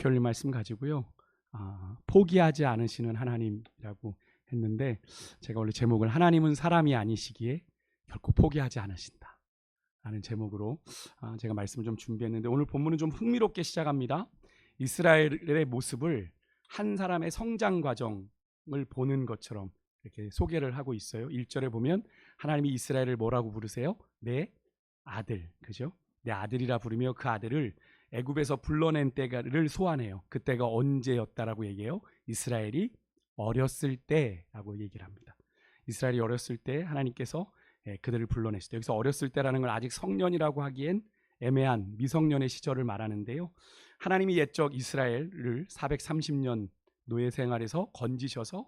목요일 말씀 가지고요. 포기하지 않으시는 하나님이라고 했는데 제가 원래 제목을 하나님은 사람이 아니시기에 결코 포기하지 않으신다 라는 제목으로 제가 말씀을 좀 준비했는데 오늘 본문은 좀 흥미롭게 시작합니다. 이스라엘의 모습을 한 사람의 성장 과정을 보는 것처럼 이렇게 소개를 하고 있어요. 1절에 보면 하나님이 이스라엘을 뭐라고 부르세요? 내 아들, 그죠? 내 아들이라 부르며 그 아들을 애굽에서 불러낸 때를 소환해요. 그때가 언제였다라고 얘기해요? 이스라엘이 어렸을 때라고 얘기를 합니다. 이스라엘이 어렸을 때 하나님께서 그들을 불러냈을 때, 여기서 어렸을 때라는 건 아직 성년이라고 하기엔 애매한 미성년의 시절을 말하는데요. 하나님이 옛적 이스라엘을 430년 노예 생활에서 건지셔서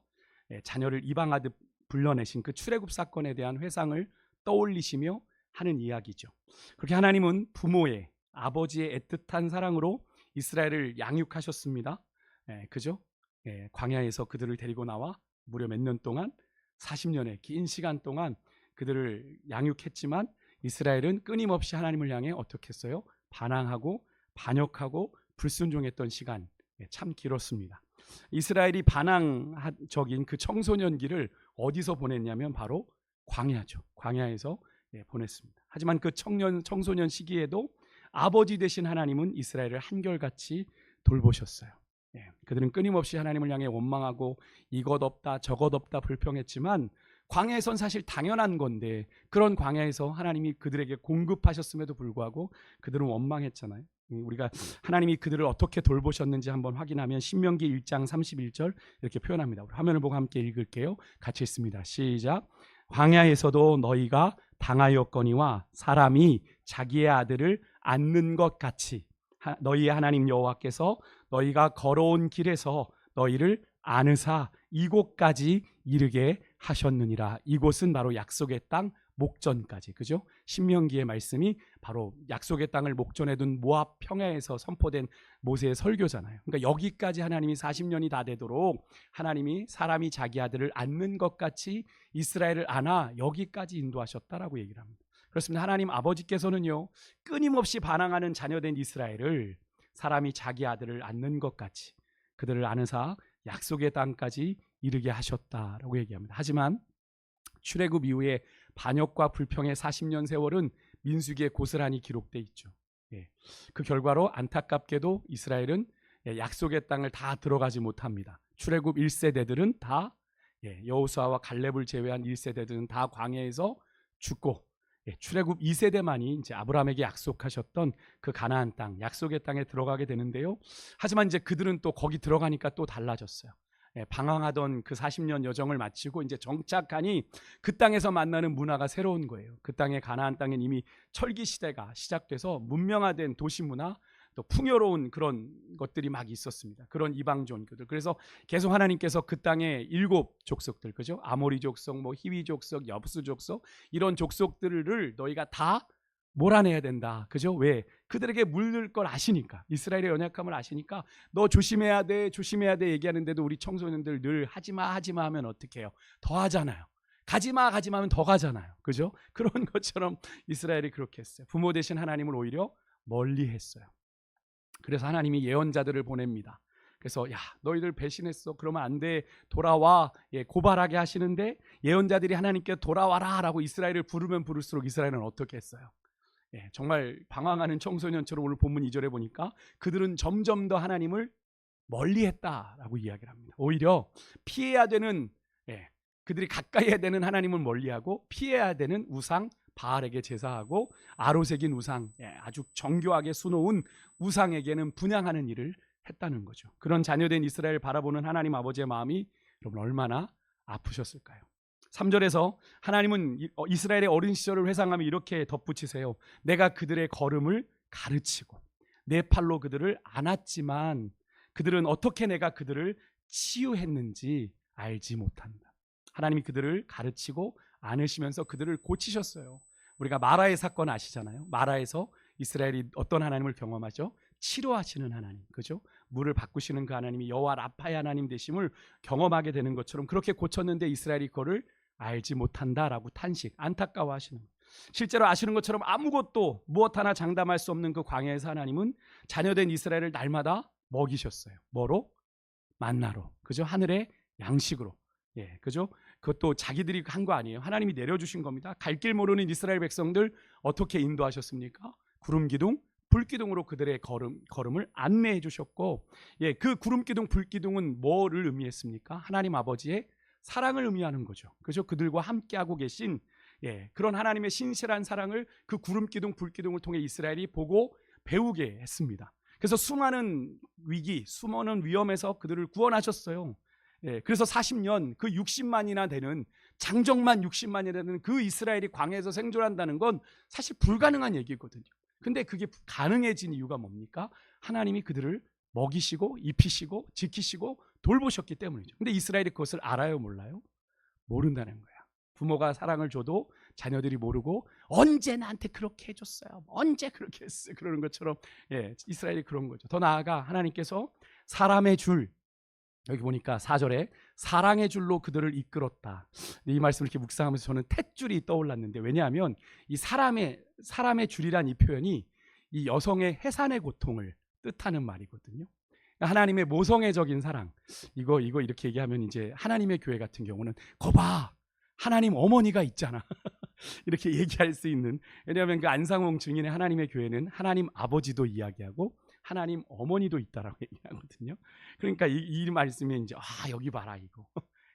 자녀를 입양하듯 불러내신 그 출애굽 사건에 대한 회상을 떠올리시며 하는 이야기죠. 그렇게 하나님은 부모의 아버지의 애틋한 사랑으로 이스라엘을 양육하셨습니다. 그죠? 광야에서 그들을 데리고 나와 무려 몇 년 동안 40년의 긴 시간 동안 그들을 양육했지만 이스라엘은 끊임없이 하나님을 향해 어떻게 했어요? 반항하고 반역하고 불순종했던 시간 참 길었습니다. 이스라엘이 반항적인 그 청소년기를 어디서 보냈냐면 바로 광야죠. 광야에서 보냈습니다. 하지만 그 청소년 시기에도 아버지 되신 하나님은 이스라엘을 한결같이 돌보셨어요. 그들은 끊임없이 하나님을 향해 원망하고 이것 없다 저것 없다 불평했지만 광야에선 사실 당연한 건데 그런 광야에서 하나님이 그들에게 공급하셨음에도 불구하고 그들은 원망했잖아요. 우리가 하나님이 그들을 어떻게 돌보셨는지 한번 확인하면 신명기 1장 31절 이렇게 표현합니다. 우리 화면을 보고 함께 읽을게요. 같이 읽습니다. 시작. 광야에서도 너희가 당하였거니와 사람이 자기의 아들을 안는 것 같이 너희의 하나님 여호와께서 너희가 걸어온 길에서 너희를 안으사 이곳까지 이르게 하셨느니라. 이곳은 바로 약속의 땅 목전까지, 그죠? 신명기의 말씀이 바로 약속의 땅을 목전에 둔 모압 평야에서 선포된 모세의 설교잖아요. 그러니까 여기까지 하나님이 40년이 다 되도록 하나님이 사람이 자기 아들을 안는 것 같이 이스라엘을 안아 여기까지 인도하셨다라고 얘기를 합니다. 그렇습니다. 하나님 아버지께서는요 끊임없이 반항하는 자녀된 이스라엘을 사람이 자기 아들을 안는 것 같이 그들을 안으사 약속의 땅까지 이르게 하셨다라고 얘기합니다. 하지만 출애굽 이후에 반역과 불평의 40년 세월은 민수기에 고스란히 기록돼 있죠. 그 결과로 안타깝게도 이스라엘은 약속의 땅을 다 들어가지 못합니다. 출애굽 1세대들은 다 여호수아와 갈렙을 제외한 1세대들은 다 광야에서 죽고 출애굽 2세대만이 이제 아브라함에게 약속하셨던 그 가나안 땅, 약속의 땅에 들어가게 되는데요. 하지만 이제 그들은 또 거기 들어가니까 또 달라졌어요. 방황하던 그 40년 여정을 마치고 이제 정착하니 그 땅에서 만나는 문화가 새로운 거예요. 그 땅의 가나안 땅엔 이미 철기 시대가 시작돼서 문명화된 도시 문화, 또 풍요로운 그런 것들이 막 있었습니다. 그런 이방 종교들. 그래서 계속 하나님께서 그 땅의 7 족속들, 그죠? 아모리 족속, 뭐 히위 족속, 여부스 족속 이런 족속들을 너희가 다 몰아내야 된다. 그죠? 왜? 그들에게 물들 걸 아시니까. 이스라엘의 연약함을 아시니까 너 조심해야 돼, 조심해야 돼 얘기하는데도 우리 청소년들 늘 하지마, 하지마 하면 어떻게 해요? 더 하잖아요. 가지마, 가지마 하면 더 가잖아요. 그죠? 그런 것처럼 이스라엘이 그렇게 했어요. 부모 되신 하나님을 오히려 멀리 했어요. 그래서 하나님이 예언자들을 보냅니다. 그래서 야 너희들 배신했어 그러면 안 돼 돌아와 고발하게 하시는데 예언자들이 하나님께 돌아와라 라고 이스라엘을 부르면 부를수록 이스라엘은 어떻게 했어요? 정말 방황하는 청소년처럼 오늘 본문 2절에 보니까 그들은 점점 더 하나님을 멀리했다라고 이야기를 합니다. 오히려 피해야 되는 그들이 가까이 해야 되는 하나님을 멀리하고 피해야 되는 우상 바알에게 제사하고 아로새긴 우상 아주 정교하게 수놓은 우상에게는 분향하는 일을 했다는 거죠. 그런 자녀된 이스라엘 바라보는 하나님 아버지의 마음이 여러분 얼마나 아프셨을까요? 3절에서 하나님은 이스라엘의 어린 시절을 회상하며 이렇게 덧붙이세요. 내가 그들의 걸음을 가르치고 내 팔로 그들을 안았지만 그들은 어떻게 내가 그들을 치유했는지 알지 못한다. 하나님이 그들을 가르치고 안으시면서 그들을 고치셨어요. 우리가 마라의 사건 아시잖아요. 마라에서 이스라엘이 어떤 하나님을 경험하죠? 치료하시는 하나님, 그죠? 물을 바꾸시는 그 하나님이 여호와 라파의 하나님 되심을 경험하게 되는 것처럼 그렇게 고쳤는데 이스라엘이 그거를 알지 못한다라고 탄식, 안타까워하시는 거예요. 실제로 아시는 것처럼 아무것도 무엇 하나 장담할 수 없는 그 광야에서 하나님은 자녀된 이스라엘을 날마다 먹이셨어요. 뭐로? 만나로. 그죠? 하늘의 양식으로. 예, 그죠? 그것도 자기들이 한 거 아니에요. 하나님이 내려주신 겁니다. 갈 길 모르는 이스라엘 백성들 어떻게 인도하셨습니까? 구름 기둥, 불 기둥으로 그들의 걸음을 안내해 주셨고, 예, 그 구름 기둥, 불 기둥은 뭐를 의미했습니까? 하나님 아버지의 사랑을 의미하는 거죠. 그죠? 그들과 함께하고 계신, 예, 그런 하나님의 신실한 사랑을 그 구름 기둥, 불 기둥을 통해 이스라엘이 보고 배우게 했습니다. 그래서 수많은 위기, 수많은 위험에서 그들을 구원하셨어요. 예, 그래서 40년 그 60만이나 되는 장정만 60만이 되는 그 이스라엘이 광야에서 생존한다는 건 사실 불가능한 얘기거든요. 근데 그게 가능해진 이유가 뭡니까? 하나님이 그들을 먹이시고 입히시고 지키시고 돌보셨기 때문이죠. 근데 이스라엘이 그것을 알아요, 몰라요? 모른다는 거야. 부모가 사랑을 줘도 자녀들이 모르고 언제 나한테 그렇게 해줬어요? 언제 그렇게 했어요? 그러는 것처럼, 예, 이스라엘이 그런 거죠. 더 나아가 하나님께서 사람의 줄, 여기 보니까 4절에 사랑의 줄로 그들을 이끌었다. 이 말씀을 이렇게 묵상하면서 저는 탯줄이 떠올랐는데, 왜냐하면 이 사람의 줄이란 이 표현이 이 여성의 해산의 고통을 뜻하는 말이거든요. 하나님의 모성애적인 사랑, 이거 이렇게 얘기하면 이제 하나님의 교회 같은 경우는 거봐, 하나님 어머니가 있잖아 이렇게 얘기할 수 있는, 왜냐하면 그 안상홍 증인의 하나님의 교회는 하나님 아버지도 이야기하고 하나님 어머니도 있다라고 얘기하거든요. 그러니까 이 말씀이 이제 여기 봐라 이거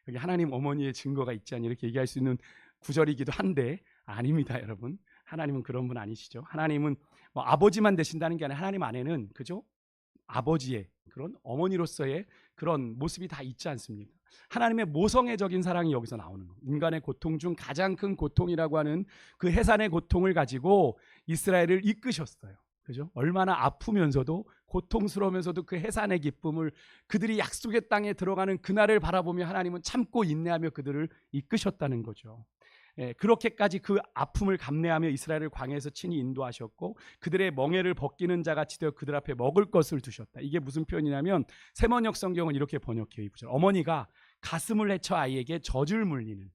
여기 하나님 어머니의 증거가 있지 않니 이렇게 얘기할 수 있는 구절이기도 한데, 아닙니다, 여러분. 하나님은 그런 분 아니시죠. 하나님은 뭐 아버지만 되신다는 게 아니라 하나님 안에는, 그죠, 아버지의 그런 어머니로서의 그런 모습이 다 있지 않습니까? 하나님의 모성애적인 사랑이 여기서 나오는 거예요. 인간의 고통 중 가장 큰 고통이라고 하는 그 해산의 고통을 가지고 이스라엘을 이끄셨어요. 그죠? 얼마나 아프면서도 고통스러우면서도 그 해산의 기쁨을, 그들이 약속의 땅에 들어가는 그날을 바라보며 하나님은 참고 인내하며 그들을 이끄셨다는 거죠. 예, 그렇게까지 그 아픔을 감내하며 이스라엘을 광야에서 친히 인도하셨고 그들의 멍에를 벗기는 자같이 되어 그들 앞에 먹을 것을 두셨다. 이게 무슨 표현이냐면 세번역 성경은 이렇게 번역해요. 이 구절. 어머니가 가슴을 헤쳐 아이에게 젖을 물리는,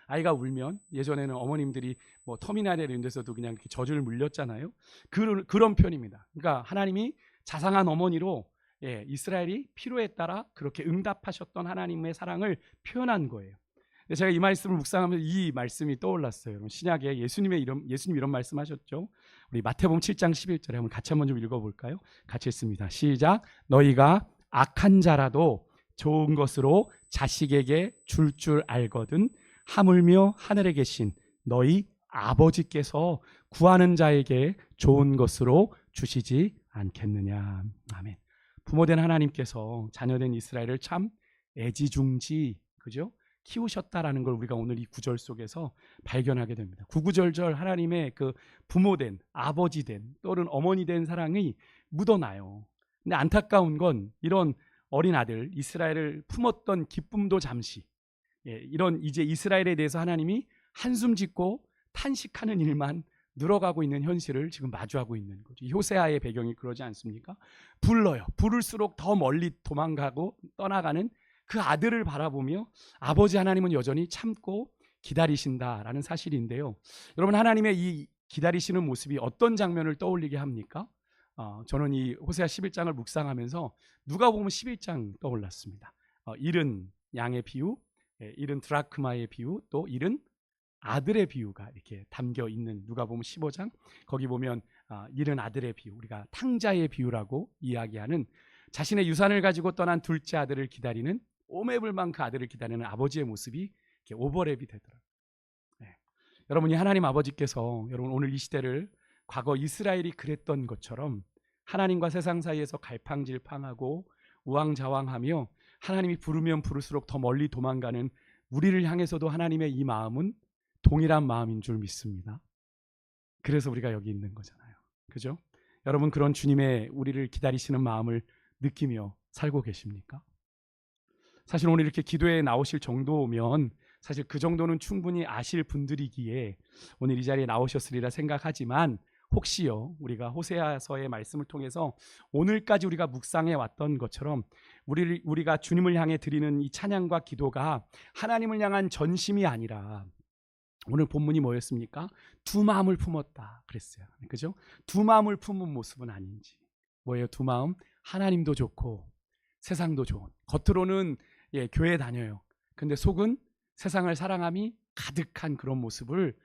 아이가 울면 예전에는 어머님들이 뭐 터미널에 이런 데서도 그냥 이렇게 젖을 물렸잖아요. 그런 표현입니다. 그러니까 하나님이 자상한 어머니로, 예, 이스라엘이 필요에 따라 그렇게 응답하셨던 하나님의 사랑을 표현한 거예요. 제가 이 말씀을 묵상하면서 이 말씀이 떠올랐어요. 신약에 예수님 이런 말씀하셨죠. 우리 마태복음 7장 11절에 한번 같이 한번 좀 읽어볼까요? 같이 읽습니다. 시작. 너희가 악한 자라도 좋은 것으로 자식에게 줄 알거든 하물며 하늘에 계신 너희 아버지께서 구하는 자에게 좋은 것으로 주시지 않겠느냐. 아멘. 부모된 하나님께서 자녀된 이스라엘을 참 애지중지, 그죠? 키우셨다라는 걸 우리가 오늘 이 구절 속에서 발견하게 됩니다. 구구절절 하나님의 그 부모된, 아버지된, 또는 어머니된 사랑이 묻어나요. 근데 안타까운 건 이런 어린 아들 이스라엘을 품었던 기쁨도 잠시, 예, 이런 이제 이스라엘에 대해서 하나님이 한숨 짓고 탄식하는 일만 늘어가고 있는 현실을 지금 마주하고 있는 거죠. 호세아의 배경이 그러지 않습니까? 불러요. 부를수록 더 멀리 도망가고 떠나가는 그 아들을 바라보며 아버지 하나님은 여전히 참고 기다리신다라는 사실인데요. 여러분, 하나님의 이 기다리시는 모습이 어떤 장면을 떠올리게 합니까? 저는 이 호세아 11장을 묵상하면서 누가복음 11장 떠올랐습니다. 잃은 양의 비유, 잃은 드라크마의 비유, 또 잃은 아들의 비유가 이렇게 담겨 있는 누가복음 15장, 거기 보면 잃은 아들의 비유, 우리가 탕자의 비유라고 이야기하는, 자신의 유산을 가지고 떠난 둘째 아들을 기다리는, 오매불망 그 아들을 기다리는 아버지의 모습이 이렇게 오버랩이 되더라고요. 네. 여러분이 하나님 아버지께서 여러분 오늘 이 시대를 과거 이스라엘이 그랬던 것처럼 하나님과 세상 사이에서 갈팡질팡하고 우왕좌왕하며 하나님이 부르면 부를수록 더 멀리 도망가는 우리를 향해서도 하나님의 이 마음은 동일한 마음인 줄 믿습니다. 그래서 우리가 여기 있는 거잖아요. 그죠? 여러분, 그런 주님의 우리를 기다리시는 마음을 느끼며 살고 계십니까? 사실 오늘 이렇게 기도에 나오실 정도면 사실 그 정도는 충분히 아실 분들이기에 오늘 이 자리에 나오셨으리라 생각하지만, 혹시요, 우리가 호세아서의 말씀을 통해서 오늘까지 우리가 묵상해 왔던 것처럼 우리가 주님을 향해 드리는 이 찬양과 기도가 하나님을 향한 전심이 아니라, 오늘 본문이 뭐였습니까? 두 마음을 품었다 그랬어요. 그죠? 두 마음을 품은 모습은 아닌지, 뭐예요? 두 마음. 하나님도 좋고 세상도 좋은. 겉으로는 교회 다녀요. 근데 속은 세상을 사랑함이 가득한 그런 모습을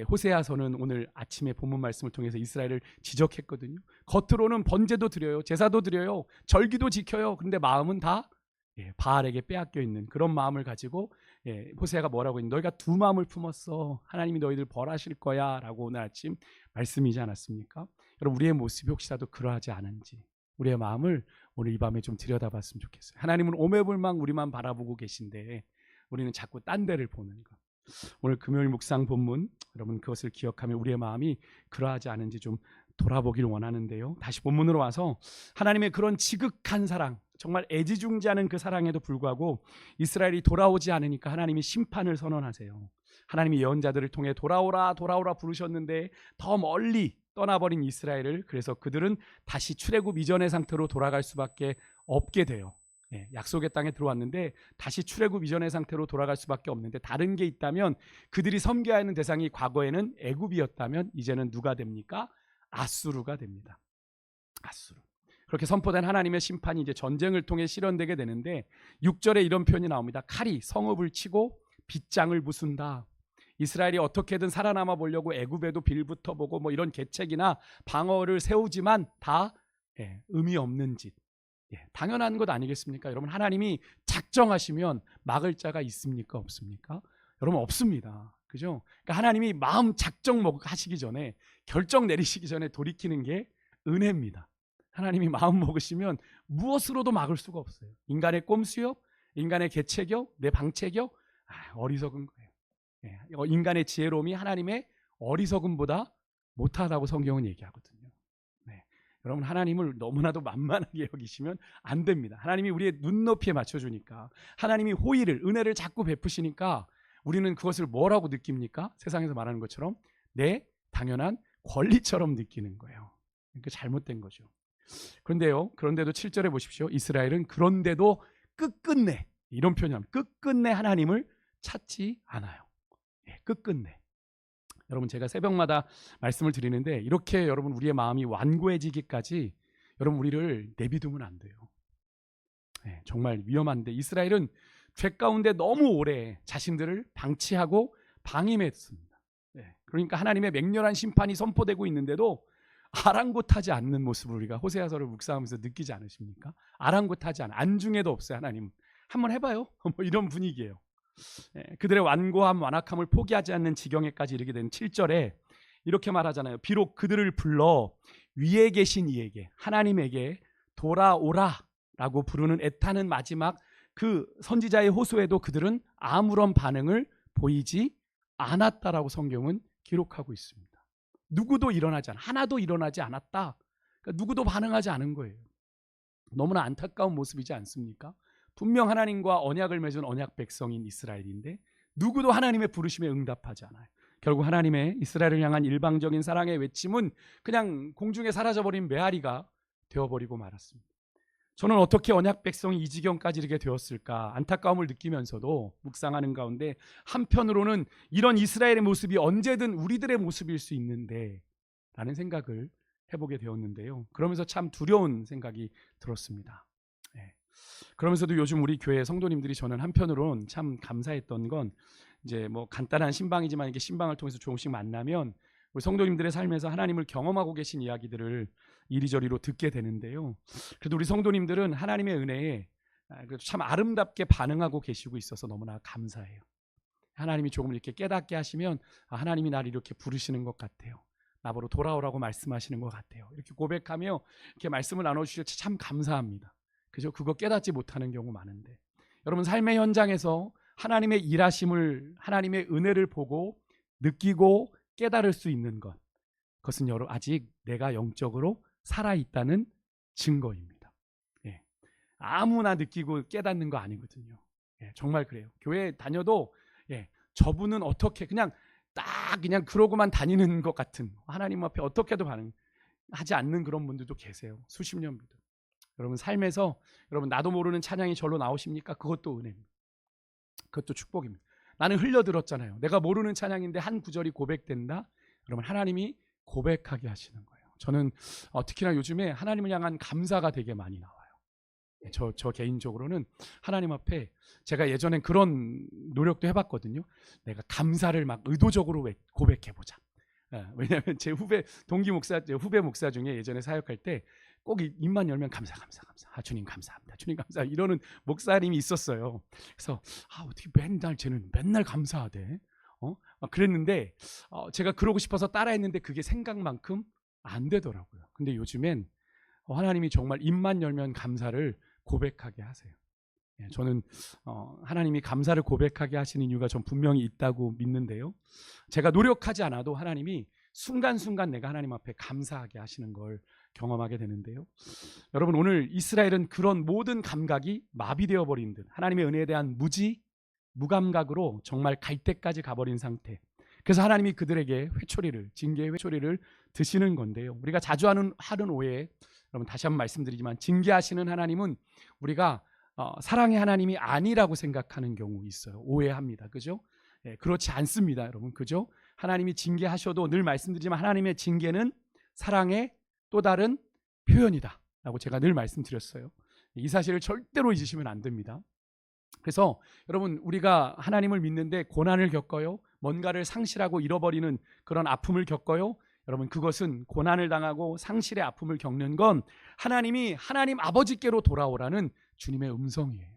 호세아서는 오늘 아침에 본문 말씀을 통해서 이스라엘을 지적했거든요. 겉으로는 번제도 드려요. 제사도 드려요. 절기도 지켜요. 그런데 마음은 다 바알에게 빼앗겨 있는 그런 마음을 가지고 호세아가 뭐라고 했는지 너희가 두 마음을 품었어. 하나님이 너희들 벌하실 거야 라고 오늘 아침 말씀이지 않았습니까? 여러분 우리의 모습이 혹시라도 그러하지 않은지 우리의 마음을 오늘 이 밤에 좀 들여다봤으면 좋겠어요. 하나님은 오매불망 우리만 바라보고 계신데 우리는 자꾸 딴 데를 보는 것. 오늘 금요일 묵상 본문 여러분 그것을 기억하며 우리의 마음이 그러하지 않은지 좀 돌아보기를 원하는데요. 다시 본문으로 와서 하나님의 그런 지극한 사랑, 정말 애지중지하는 그 사랑에도 불구하고 이스라엘이 돌아오지 않으니까 하나님이 심판을 선언하세요. 하나님이 예언자들을 통해 돌아오라 돌아오라 부르셨는데 더 멀리 떠나버린 이스라엘을, 그래서 그들은 다시 출애굽 이전의 상태로 돌아갈 수밖에 없게 돼요. 약속의 땅에 들어왔는데 다시 출애굽 이전의 상태로 돌아갈 수밖에 없는데, 다른 게 있다면 그들이 섬겨야 하는 대상이 과거에는 애굽이었다면 이제는 누가 됩니까? 아수르가 됩니다. 아수르. 그렇게 선포된 하나님의 심판이 이제 전쟁을 통해 실현되게 되는데 6절에 이런 표현이 나옵니다. 칼이 성읍을 치고 빗장을 부순다. 이스라엘이 어떻게든 살아남아 보려고 애굽에도 빌붙어 보고 뭐 이런 계책이나 방어를 세우지만 다 의미 없는 짓. 당연한 것 아니겠습니까? 여러분 하나님이 작정하시면 막을 자가 있습니까? 없습니까? 여러분 없습니다. 그죠? 그러니까 하나님이 마음 작정 하시기 전에, 결정 내리시기 전에 돌이키는 게 은혜입니다. 하나님이 마음 먹으시면 무엇으로도 막을 수가 없어요. 인간의 꼼수요? 인간의 계책이요? 내 방책이요? 어리석은 거예요. 인간의 지혜로움이 하나님의 어리석음보다 못하다고 성경은 얘기하거든요. 여러분 하나님을 너무나도 만만하게 여기시면 안 됩니다. 하나님이 우리의 눈높이에 맞춰주니까, 하나님이 호의를, 은혜를 자꾸 베푸시니까 우리는 그것을 뭐라고 느낍니까? 세상에서 말하는 것처럼 내 당연한 권리처럼 느끼는 거예요. 그러니까 잘못된 거죠. 그런데도 7절에 보십시오. 이스라엘은 그런데도 끝끝내, 이런 표현이합니다. 끝끝내 하나님을 찾지 않아요. 끝끝내. 여러분 제가 새벽마다 말씀을 드리는데 이렇게 여러분 우리의 마음이 완고해지기까지 여러분 우리를 내비두면 안 돼요. 정말 위험한데 이스라엘은 죄 가운데 너무 오래 자신들을 방치하고 방임했습니다. 그러니까 하나님의 맹렬한 심판이 선포되고 있는데도 아랑곳하지 않는 모습을 우리가 호세아서를 묵상하면서 느끼지 않으십니까? 아랑곳하지 않아, 안중에도 없어요. 하나님 한번 해봐요. 뭐 이런 분위기예요. 그들의 완고함, 완악함을 포기하지 않는 지경에까지 이르게 된 7절에 이렇게 말하잖아요. 비록 그들을 불러 위에 계신 이에게, 하나님에게 돌아오라 라고 부르는 애타는 마지막 그 선지자의 호소에도 그들은 아무런 반응을 보이지 않았다라고 성경은 기록하고 있습니다. 누구도 일어나지 않아, 하나도 일어나지 않았다. 그러니까 누구도 반응하지 않은 거예요. 너무나 안타까운 모습이지 않습니까? 분명 하나님과 언약을 맺은 언약 백성인 이스라엘인데 누구도 하나님의 부르심에 응답하지 않아요. 결국 하나님의 이스라엘을 향한 일방적인 사랑의 외침은 그냥 공중에 사라져버린 메아리가 되어버리고 말았습니다. 저는 어떻게 언약 백성이 이 지경까지 이르게 되었을까 안타까움을 느끼면서도 묵상하는 가운데 한편으로는 이런 이스라엘의 모습이 언제든 우리들의 모습일 수 있는데 라는 생각을 해보게 되었는데요. 그러면서 참 두려운 생각이 들었습니다. 그러면서도 요즘 우리 교회 성도님들이 저는 한편으로는 참 감사했던 건, 이제 뭐 간단한 신방이지만 이게 신방을 통해서 조금씩 만나면 우리 성도님들의 삶에서 하나님을 경험하고 계신 이야기들을 이리저리로 듣게 되는데요. 그래도 우리 성도님들은 하나님의 은혜에 참 아름답게 반응하고 계시고 있어서 너무나 감사해요. 하나님이 조금 이렇게 깨닫게 하시면 하나님이 나를 이렇게 부르시는 것 같아요. 나보러 돌아오라고 말씀하시는 것 같아요. 이렇게 고백하며 이렇게 말씀을 나눠주실 때 참 감사합니다. 그죠? 그거 깨닫지 못하는 경우 많은데, 여러분 삶의 현장에서 하나님의 일하심을, 하나님의 은혜를 보고 느끼고 깨달을 수 있는 것, 그것은 여러분 아직 내가 영적으로 살아있다는 증거입니다. 아무나 느끼고 깨닫는 거 아니거든요. 정말 그래요. 교회 다녀도 저분은 어떻게 그냥 그러고만 다니는 것 같은, 하나님 앞에 어떻게도 반응하지 않는 그런 분들도 계세요. 수십 년부터. 여러분 삶에서 여러분 나도 모르는 찬양이 절로 나오십니까? 그것도 은혜입니다. 그것도 축복입니다. 나는 흘려들었잖아요. 내가 모르는 찬양인데 한 구절이 고백된다. 여러분 하나님이 고백하게 하시는 거예요. 저는 특히나 요즘에 하나님을 향한 감사가 되게 많이 나와요. 저 개인적으로는 하나님 앞에 제가 예전엔 그런 노력도 해봤거든요. 내가 감사를 막 의도적으로 고백해보자. 왜냐하면 제 동기 목사, 후배 목사 중에 예전에 사역할 때 꼭 입만 열면 감사. 주님 감사합니다. 주님 감사. 이러는 목사님이 있었어요. 그래서 어떻게 쟤는 맨날 감사하대. 그랬는데 제가 그러고 싶어서 따라했는데 그게 생각만큼 안 되더라고요. 근데 요즘엔 하나님이 정말 입만 열면 감사를 고백하게 하세요. 저는 하나님이 감사를 고백하게 하시는 이유가 전 분명히 있다고 믿는데요. 제가 노력하지 않아도 하나님이 순간순간 내가 하나님 앞에 감사하게 하시는 걸 경험하게 되는데요. 여러분, 오늘 이스라엘은 그런 모든 감각이 마비되어 버린 듯 하나님의 은혜에 대한 무감각으로 정말 갈 때까지 가버린 상태. 그래서 하나님이 그들에게 징계의 회초리를 드시는 건데요. 우리가 자주 하는 오해, 여러분 다시 한번 말씀드리지만 징계하시는 하나님은 우리가 사랑의 하나님이 아니라고 생각하는 경우 있어요. 오해합니다. 그죠? 그렇지 않습니다, 여러분. 그죠? 하나님이 징계하셔도 늘 말씀드리지만 하나님의 징계는 사랑의 또 다른 표현이다 라고 제가 늘 말씀드렸어요. 이 사실을 절대로 잊으시면 안 됩니다. 그래서 여러분, 우리가 하나님을 믿는데 고난을 겪어요. 뭔가를 상실하고 잃어버리는 그런 아픔을 겪어요. 여러분, 그것은 고난을 당하고 상실의 아픔을 겪는 건 하나님이 하나님 아버지께로 돌아오라는 주님의 음성이에요.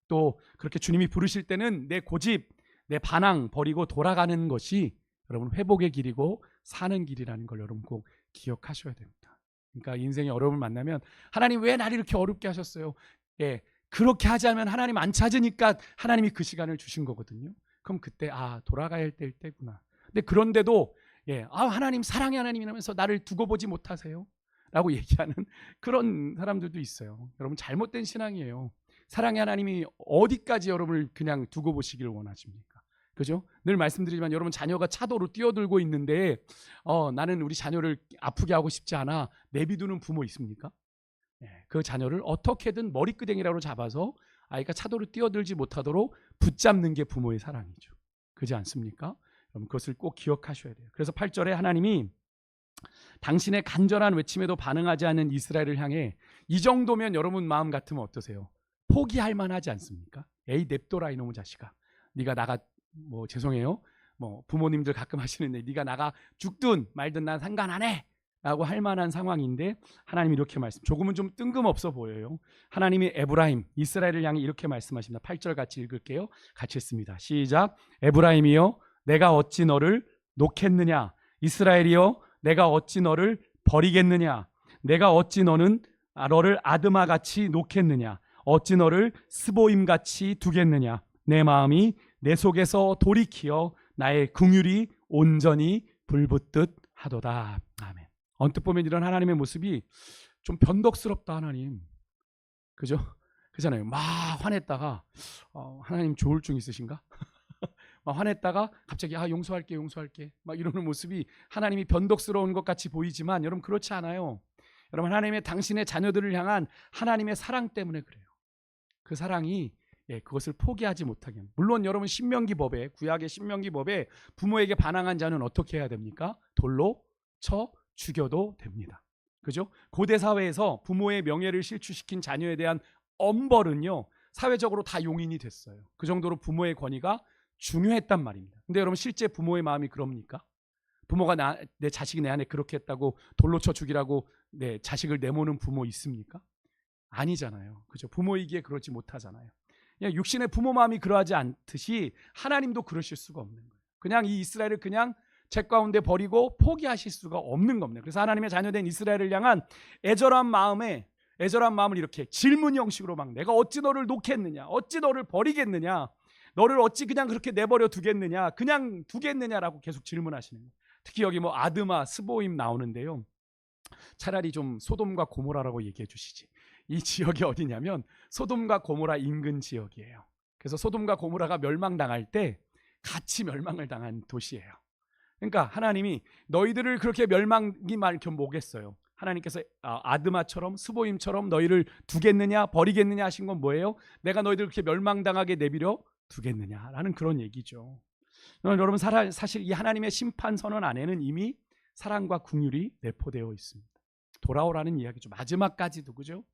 또 그렇게 주님이 부르실 때는 내 고집, 내 반항 버리고 돌아가는 것이 여러분 회복의 길이고 사는 길이라는 걸 여러분 꼭 기억하셔야 됩니다. 그러니까 인생의 어려움을 만나면 하나님 왜 나를 이렇게 어렵게 하셨어요? 그렇게 하지 않으면 하나님 안 찾으니까 하나님이 그 시간을 주신 거거든요. 그럼 그때 돌아가야 할 때구나. 근데 그런데도 하나님 사랑의 하나님이라면서 나를 두고 보지 못하세요? 라고 얘기하는 그런 사람들도 있어요. 여러분, 잘못된 신앙이에요. 사랑의 하나님이 어디까지 여러분을 그냥 두고 보시기를 원하십니까? 그죠? 늘 말씀드리지만 여러분, 자녀가 차도로 뛰어들고 있는데 나는 우리 자녀를 아프게 하고 싶지 않아 내비두는 부모 있습니까? 그 자녀를 어떻게든 머리끄댕이라도 잡아서 아이가 차도로 뛰어들지 못하도록 붙잡는 게 부모의 사랑이죠. 그렇지 않습니까? 여러분, 그것을 꼭 기억하셔야 돼요. 그래서 8절에 하나님이 당신의 간절한 외침에도 반응하지 않는 이스라엘을 향해 이 정도면 여러분 마음 같으면 어떠세요? 포기할 만하지 않습니까? 에이 냅둬라 이놈의 자식아. 네가 나가 죄송해요. 부모님들 가끔 하시는데 네가 나가 죽든 말든 난 상관 안 해. 라고 할 만한 상황인데 하나님이 이렇게 조금은 좀 뜬금없어 보여요. 하나님이 에브라임, 이스라엘을 향해 이렇게 말씀하십니다. 8절 같이 읽을게요. 같이 읽습니다. 시작. 에브라임이여 내가 어찌 너를 놓겠느냐? 이스라엘이여 내가 어찌 너를 버리겠느냐? 내가 어찌 너를 아드마같이 놓겠느냐? 어찌 너를 스보임같이 두겠느냐? 내 마음이 내 속에서 돌이키어 나의 긍휼이 온전히 불붙듯 하도다. 아멘. 언뜻 보면 이런 하나님의 모습이 좀 변덕스럽다. 하나님, 그죠? 그잖아요. 막 화냈다가 하나님 조울증 있으신가? 막 화냈다가 갑자기 용서할게 막 이러는 모습이 하나님이 변덕스러운 것 같이 보이지만 여러분, 그렇지 않아요. 여러분, 하나님의 당신의 자녀들을 향한 하나님의 사랑 때문에 그래요. 그 사랑이 그것을 포기하지 못하게 합니다. 물론 여러분, 구약의 신명기법에 부모에게 반항한 자는 어떻게 해야 됩니까? 돌로 쳐 죽여도 됩니다. 그죠? 고대 사회에서 부모의 명예를 실추시킨 자녀에 대한 엄벌은요, 사회적으로 다 용인이 됐어요. 그 정도로 부모의 권위가 중요했단 말입니다. 근데 여러분, 실제 부모의 마음이 그럽니까? 부모가 내 자식이 내 안에 그렇게 했다고 돌로 쳐 죽이라고 내 자식을 내모는 부모 있습니까? 아니잖아요. 그죠? 부모이기에 그러지 못하잖아요. 그냥 육신의 부모 마음이 그러하지 않듯이 하나님도 그러실 수가 없는 거예요. 그냥 이 이스라엘을 그냥 책 가운데 버리고 포기하실 수가 없는 겁니다. 그래서 하나님의 자녀된 이스라엘을 향한 애절한 마음을 이렇게 질문 형식으로 막 내가 어찌 너를 놓겠느냐? 어찌 너를 버리겠느냐? 너를 어찌 그냥 그렇게 내버려 두겠느냐? 그냥 두겠느냐라고 계속 질문하시는 거예요. 특히 여기 아드마, 스보임 나오는데요. 차라리 좀 소돔과 고모라라고 얘기해 주시지. 이 지역이 어디냐면 소돔과 고모라 인근 지역이에요. 그래서 소돔과 고모라가 멸망당할 때 같이 멸망을 당한 도시예요. 그러니까 하나님이 너희들을 그렇게 멸망이 많게 뭐겠어요? 하나님께서 아드마처럼 스보임처럼 너희를 두겠느냐 버리겠느냐 하신 건 뭐예요? 내가 너희들 그렇게 멸망당하게 내버려 두겠느냐라는 그런 얘기죠. 여러분, 사실 이 하나님의 심판 선언 안에는 이미 사랑과 긍휼이 내포되어 있습니다. 돌아오라는 이야기죠. 마지막까지도, 그죠?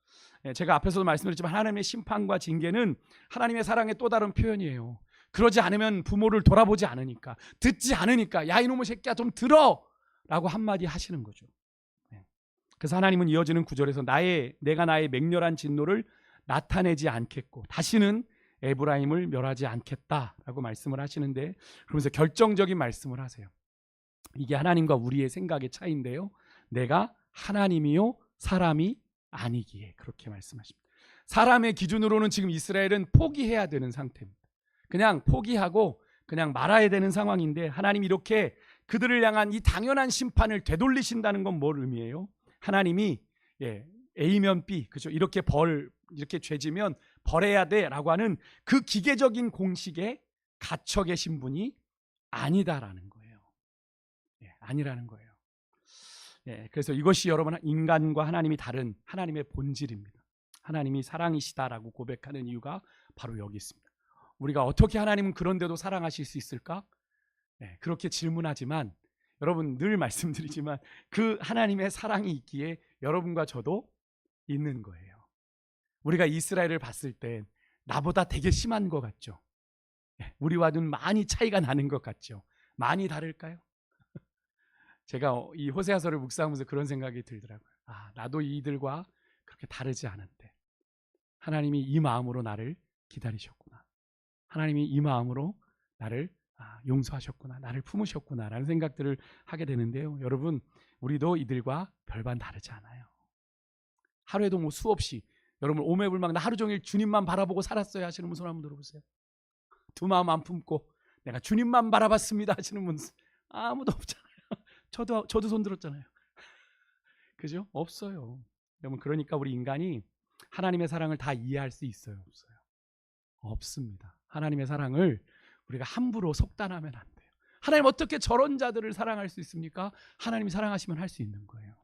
제가 앞에서도 말씀드렸지만 하나님의 심판과 징계는 하나님의 사랑의 또 다른 표현이에요. 그러지 않으면 부모를 돌아보지 않으니까, 듣지 않으니까 야 이놈의 새끼야 좀 들어! 라고 한마디 하시는 거죠. 그래서 하나님은 이어지는 구절에서 내가 나의 맹렬한 진노를 나타내지 않겠고 다시는 에브라임을 멸하지 않겠다라고 말씀을 하시는데, 그러면서 결정적인 말씀을 하세요. 이게 하나님과 우리의 생각의 차이인데요, 내가 하나님이요 사람이 아니기에, 그렇게 말씀하십니다. 사람의 기준으로는 지금 이스라엘은 포기해야 되는 상태입니다. 그냥 포기하고 그냥 말아야 되는 상황인데, 하나님이 이렇게 그들을 향한 이 당연한 심판을 되돌리신다는 건 뭘 의미해요? 하나님이 A면 B, 그죠? 이렇게 죄지면 벌해야 돼라고 하는 그 기계적인 공식에 갇혀 계신 분이 아니다라는 거예요. 아니라는 거예요. 그래서 이것이 여러분 인간과 하나님이 다른 하나님의 본질입니다. 하나님이 사랑이시다라고 고백하는 이유가 바로 여기 있습니다. 우리가 어떻게 하나님은 그런데도 사랑하실 수 있을까? 그렇게 질문하지만 여러분, 늘 말씀드리지만 그 하나님의 사랑이 있기에 여러분과 저도 있는 거예요. 우리가 이스라엘을 봤을 때 나보다 되게 심한 것 같죠? 우리와는 많이 차이가 나는 것 같죠? 많이 다를까요? 제가 이 호세아서를 묵상하면서 그런 생각이 들더라고요. 나도 이들과 그렇게 다르지 않은데 하나님이 이 마음으로 나를 기다리셨구나. 하나님이 이 마음으로 나를 용서하셨구나, 나를 품으셨구나 라는 생각들을 하게 되는데요, 여러분, 우리도 이들과 별반 다르지 않아요. 하루에도 수없이, 여러분 오매불망 나 하루 종일 주님만 바라보고 살았어요 하시는 분 손 한번 들어보세요. 두 마음 안 품고 내가 주님만 바라봤습니다 하시는 분 아무도 없잖아요. 저도 손 들었잖아요. 그죠? 없어요. 여러분, 그러니까 우리 인간이 하나님의 사랑을 다 이해할 수 있어요? 없어요? 없습니다. 하나님의 사랑을 우리가 함부로 속단하면 안 돼요. 하나님 어떻게 저런 자들을 사랑할 수 있습니까? 하나님이 사랑하시면 할 수 있는 거예요.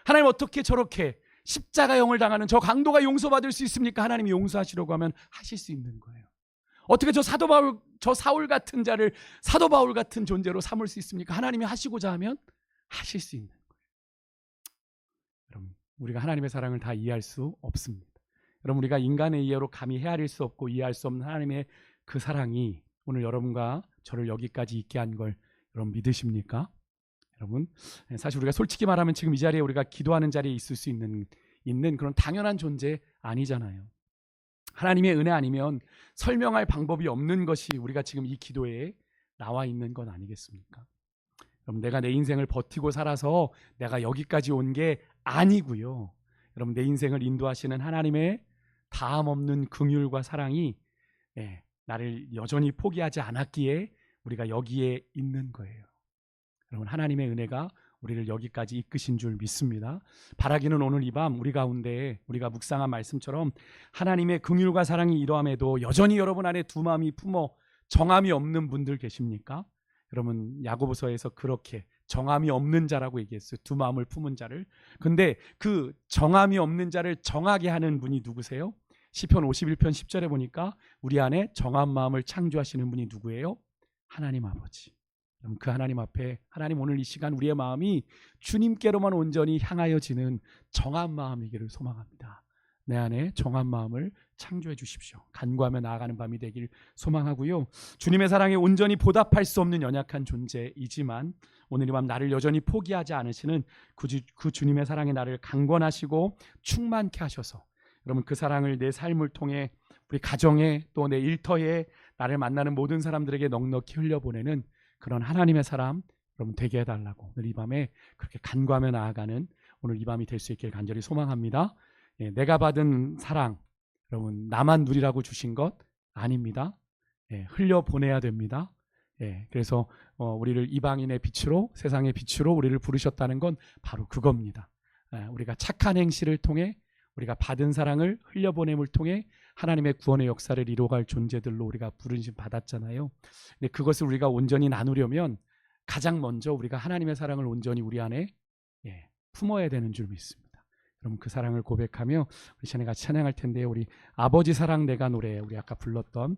하나님 어떻게 저렇게 십자가형을 당하는 저 강도가 용서받을 수 있습니까? 하나님이 용서하시려고 하면 하실 수 있는 거예요. 어떻게 저 사울 같은 자를 사도 바울 같은 존재로 삼을 수 있습니까? 하나님이 하시고자 하면 하실 수 있는 거예요. 여러분, 우리가 하나님의 사랑을 다 이해할 수 없습니다. 여러분, 우리가 인간의 이해로 감히 헤아릴 수 없고 이해할 수 없는 하나님의 그 사랑이 오늘 여러분과 저를 여기까지 있게 한 걸 여러분 믿으십니까? 여러분, 사실 우리가 솔직히 말하면 지금 이 자리에 우리가 기도하는 자리에 있을 수 있는 그런 당연한 존재 아니잖아요. 하나님의 은혜 아니면 설명할 방법이 없는 것이 우리가 지금 이 기도에 나와 있는 건 아니겠습니까? 여러분, 내가 내 인생을 버티고 살아서 내가 여기까지 온 게 아니고요, 여러분, 내 인생을 인도하시는 하나님의 다함 없는 긍휼과 사랑이 나를 여전히 포기하지 않았기에 우리가 여기에 있는 거예요. 여러분, 하나님의 은혜가 우리를 여기까지 이끄신 줄 믿습니다. 바라기는 오늘 이 밤 우리 가운데 우리가 묵상한 말씀처럼 하나님의 긍휼과 사랑이 이러함에도 여전히 여러분 안에 두 마음이 품어 정함이 없는 분들 계십니까? 여러분, 야고보서에서 그렇게 정함이 없는 자라고 얘기했어요. 두 마음을 품은 자를. 근데 그 정함이 없는 자를 정하게 하는 분이 누구세요? 시편 51편 10절에 보니까 우리 안에 정한 마음을 창조하시는 분이 누구예요? 하나님 아버지. 그 하나님 앞에, 하나님 오늘 이 시간 우리의 마음이 주님께로만 온전히 향하여지는 정한 마음이기를 소망합니다. 내 안에 정한 마음을 창조해 주십시오. 간구하며 나아가는 밤이 되길 소망하고요, 주님의 사랑에 온전히 보답할 수 없는 연약한 존재이지만 오늘 이 밤 나를 여전히 포기하지 않으시는 그 주님의 사랑에 나를 강권하시고 충만케 하셔서 여러분, 그 사랑을 내 삶을 통해 우리 가정에 또 내 일터에 나를 만나는 모든 사람들에게 넉넉히 흘려보내는 그런 하나님의 사람 여러분 되게 해달라고 오늘 이 밤에 그렇게 간구하며 나아가는 오늘 이 밤이 될 수 있길 간절히 소망합니다. 내가 받은 사랑 여러분 나만 누리라고 주신 것 아닙니다. 흘려보내야 됩니다. 그래서 우리를 이방인의 빛으로, 세상의 빛으로 우리를 부르셨다는 건 바로 그겁니다. 우리가 착한 행실을 통해 우리가 받은 사랑을 흘려보냄을 통해 하나님의 구원의 역사를 이루어갈 존재들로 우리가 부르심 받았잖아요. 근데 그것을 우리가 온전히 나누려면 가장 먼저 우리가 하나님의 사랑을 온전히 우리 안에 품어야 되는 줄 믿습니다. 여러분, 그 사랑을 고백하며 우리 시간에 같이 찬양할 텐데요, 우리 아버지 사랑 내가 노래, 우리 아까 불렀던